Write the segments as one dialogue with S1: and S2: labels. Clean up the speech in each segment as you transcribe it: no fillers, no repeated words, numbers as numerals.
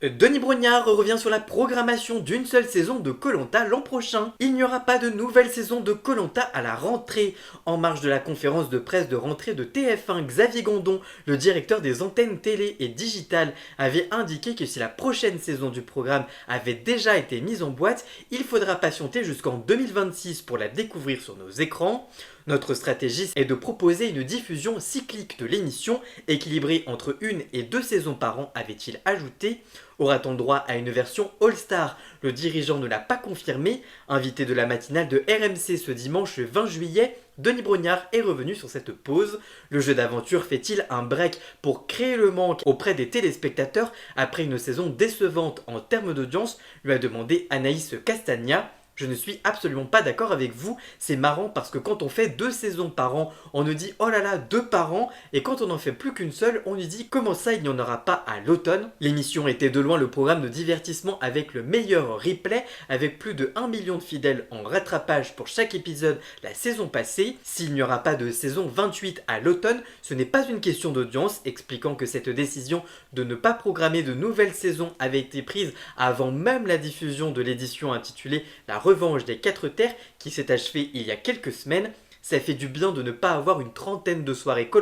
S1: Denis Brognard revient sur la programmation d'une seule saison de koh l'an prochain. Il n'y aura pas de nouvelle saison de koh à la rentrée. En marge de la conférence de presse de rentrée de TF1, Xavier Gondon, le directeur des antennes télé et digitales, avait indiqué que si la prochaine saison du programme avait déjà été mise en boîte, il faudra patienter jusqu'en 2026 pour la découvrir sur nos écrans. Notre stratégie est de proposer une diffusion cyclique de l'émission, équilibrée entre une et deux saisons par an, avait-il ajouté. Aura-t-on droit à une version All-Star? Le dirigeant ne l'a pas confirmé. Invité de la matinale de RMC ce dimanche 20 juillet, Denis Brognard est revenu sur cette pause. Le jeu d'aventure fait-il un break pour créer le manque auprès des téléspectateurs après une saison décevante en termes d'audience, lui a demandé Anaïs Castagna. Je ne suis absolument pas d'accord avec vous, c'est marrant parce que quand on fait deux saisons par an, on nous dit oh là là, deux par an, et quand on n'en fait plus qu'une seule, on nous dit comment ça il n'y en aura pas à l'automne. L'émission était de loin le programme de divertissement avec le meilleur replay, avec plus de 1 million de fidèles en rattrapage pour chaque épisode la saison passée. S'il n'y aura pas de saison 28 à l'automne, ce n'est pas une question d'audience, expliquant que cette décision de ne pas programmer de nouvelles saisons avait été prise avant même la diffusion de l'édition intitulée La Revanche des Quatre Terres qui s'est achevée il y a quelques semaines. Ça fait du bien de ne pas avoir une trentaine de soirées koh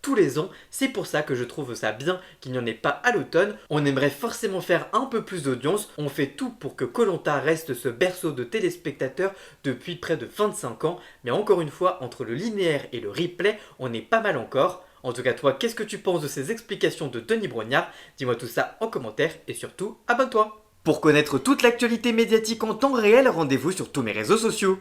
S1: tous les ans, c'est pour ça que je trouve ça bien qu'il n'y en ait pas à l'automne. On aimerait forcément faire un peu plus d'audience, on fait tout pour que koh reste ce berceau de téléspectateurs depuis près de 25 ans, mais encore une fois, entre le linéaire et le replay, on est pas mal encore. En tout cas toi, qu'est-ce que tu penses de ces explications de Denis Brognard? Dis-moi tout ça en commentaire et surtout, abonne-toi. Pour connaître toute l'actualité médiatique en temps réel, rendez-vous sur tous mes réseaux sociaux.